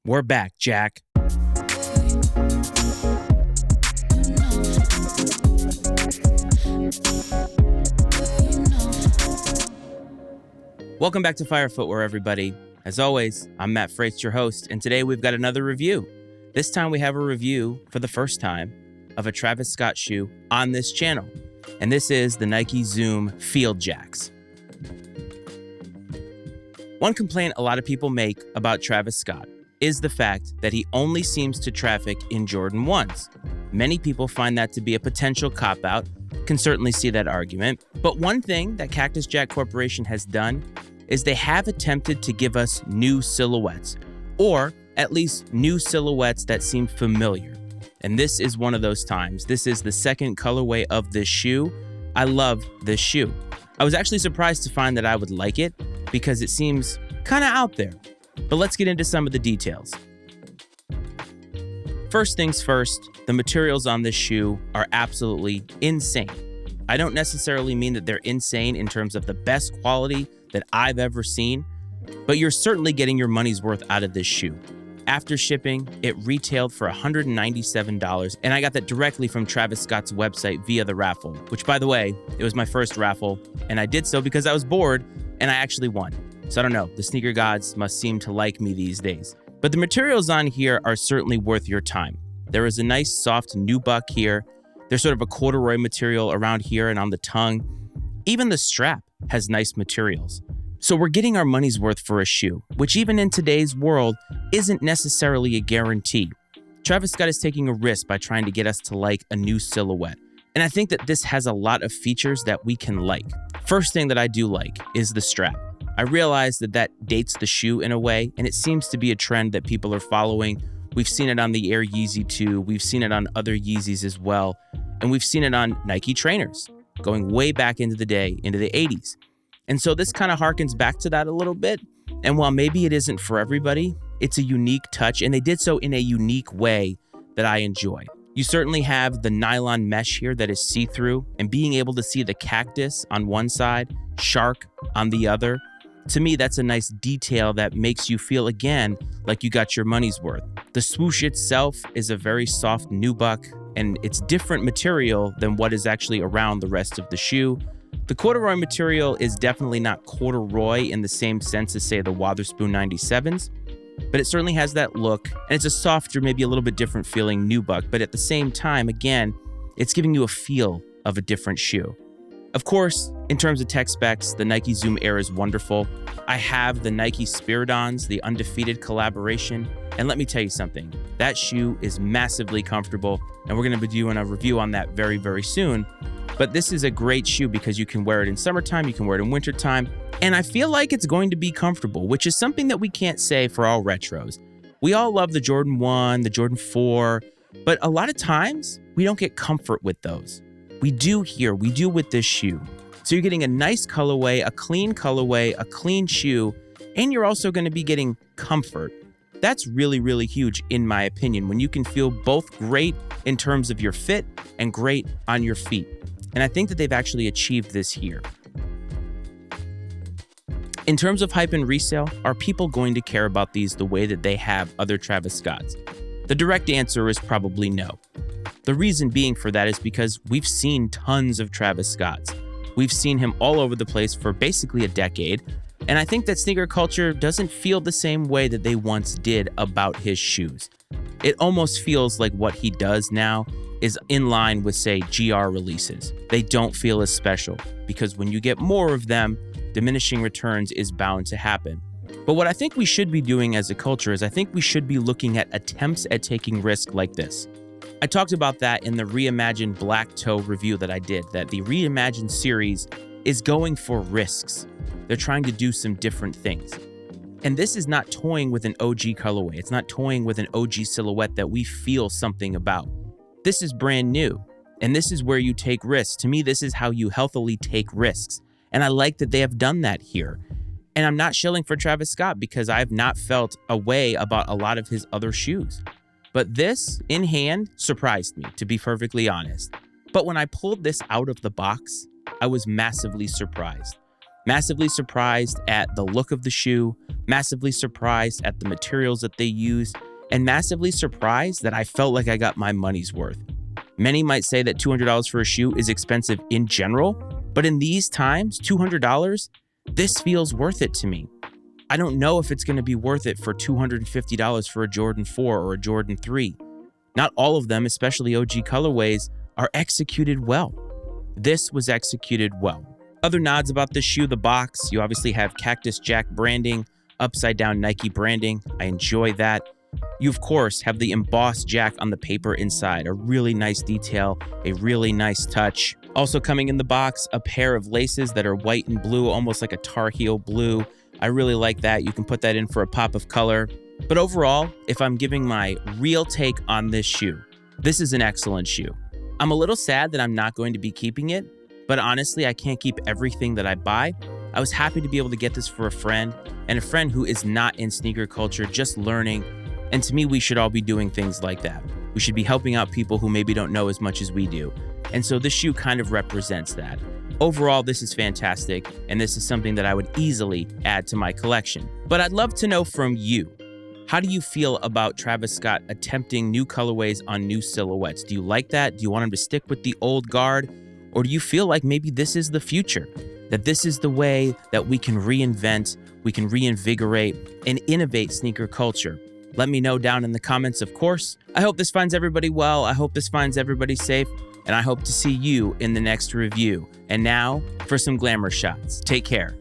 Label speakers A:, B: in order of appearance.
A: We're back, Jack. Welcome back to Fire Footwear, everybody. As always, I'm Matt Freitz, your host, and today we've got another review. This time we have a review for the first time of a Travis Scott shoe on this channel, and this is the Nike Zoom Field Jaxx. One complaint a lot of people make about Travis Scott is the fact that he only seems to traffic in Jordan 1s. Many people find that to be a potential cop-out, can certainly see that argument. But one thing that Cactus Jack Corporation has done is they have attempted to give us new silhouettes, or at least new silhouettes that seem familiar. And this is one of those times. This is the second colorway of this shoe. I love this shoe. I was actually surprised to find that I would like it because it seems kind of out there. But let's get into some of the details. First things first, the materials on this shoe are absolutely insane. I don't necessarily mean that they're insane in terms of the best quality that I've ever seen, but you're certainly getting your money's worth out of this shoe. After shipping, it retailed for $197, and I got that directly from Travis Scott's website via the raffle, which, by the way, it was my first raffle, and I did so because I was bored, and I actually won. So I don't know, the sneaker gods must seem to like me these days. But the materials on here are certainly worth your time. There is a nice soft nubuck here. There's sort of a corduroy material around here and on the tongue. Even the strap has nice materials. So we're getting our money's worth for a shoe, which even in today's world isn't necessarily a guarantee. Travis Scott is taking a risk by trying to get us to like a new silhouette. And I think that this has a lot of features that we can like. First thing that I do like is the strap. I realize that dates the shoe in a way, and it seems to be a trend that people are following. We've seen it on the Air Yeezy 2, we've seen it on other Yeezys as well, and we've seen it on Nike trainers, going way back into the day, into the 80s. And so this kind of harkens back to that a little bit, and while maybe it isn't for everybody, it's a unique touch, and they did so in a unique way that I enjoy. You certainly have the nylon mesh here that is see-through, and being able to see the cactus on one side, shark on the other. To me, that's a nice detail that makes you feel, again, like you got your money's worth. The swoosh itself is a very soft nubuck, and it's different material than what is actually around the rest of the shoe. The corduroy material is definitely not corduroy in the same sense as, say, the Wotherspoon 97s, but it certainly has that look, and it's a softer, maybe a little bit different feeling nubuck, but at the same time, again, it's giving you a feel of a different shoe. Of course, in terms of tech specs, the Nike Zoom Air is wonderful. I have the Nike Spiridons, the undefeated collaboration, and let me tell you something, that shoe is massively comfortable, and we're going to be doing a review on that very, very soon. But this is a great shoe because you can wear it in summertime, you can wear it in wintertime, and I feel like it's going to be comfortable, which is something that we can't say for all retros. We all love the Jordan 1, the Jordan 4, but a lot of times we don't get comfort with those. We do here, we do with this shoe. So you're getting a nice colorway, a clean shoe, and you're also going to be getting comfort. That's really, really huge in my opinion, when you can feel both great in terms of your fit and great on your feet. And I think that they've actually achieved this here. In terms of hype and resale, are people going to care about these the way that they have other Travis Scotts? The direct answer is probably no. The reason being for that is because we've seen tons of Travis Scotts. We've seen him all over the place for basically a decade, and I think that sneaker culture doesn't feel the same way that they once did about his shoes. It almost feels like what he does now is in line with, say, GR releases. They don't feel as special because when you get more of them, diminishing returns is bound to happen. But what I think we should be doing as a culture is I think we should be looking at attempts at taking risk like this. I talked about that in the Reimagined Black Toe review that I did, that the Reimagined series is going for risks. They're trying to do some different things. And this is not toying with an OG colorway. It's not toying with an OG silhouette that we feel something about. This is brand new, and this is where you take risks. To me, this is how you healthily take risks. And I like that they have done that here. And I'm not shilling for Travis Scott because I have not felt a way about a lot of his other shoes. But this, in hand, surprised me, to be perfectly honest. But when I pulled this out of the box, I was massively surprised. Massively surprised at the look of the shoe, massively surprised at the materials that they use, and massively surprised that I felt like I got my money's worth. Many might say that $200 for a shoe is expensive in general, but in these times, $200, this feels worth it to me. I don't know if it's going to be worth it for $250 for a Jordan 4 or a Jordan 3. Not all of them, especially OG colorways, are executed well. This was executed well. Other nods about this shoe, the box, you obviously have Cactus Jack branding, upside down Nike branding. I enjoy that. You, of course, have the embossed Jack on the paper inside, a really nice detail, a really nice touch. Also coming in the box, a pair of laces that are white and blue, almost like a Tar Heel blue. I really like that. You can put that in for a pop of color. But overall, if I'm giving my real take on this shoe, this is an excellent shoe. I'm a little sad that I'm not going to be keeping it, but honestly, I can't keep everything that I buy. I was happy to be able to get this for a friend, and a friend who is not in sneaker culture, just learning. And to me, we should all be doing things like that. We should be helping out people who maybe don't know as much as we do. And so this shoe kind of represents that. Overall, this is fantastic, and this is something that I would easily add to my collection. But I'd love to know from you, how do you feel about Travis Scott attempting new colorways on new silhouettes? Do you like that? Do you want him to stick with the old guard? Or do you feel like maybe this is the future? That this is the way that we can reinvent, we can reinvigorate, and innovate sneaker culture? Let me know down in the comments, of course. I hope this finds everybody well. I hope this finds everybody safe. And I hope to see you in the next review. And now for some glamour shots. Take care.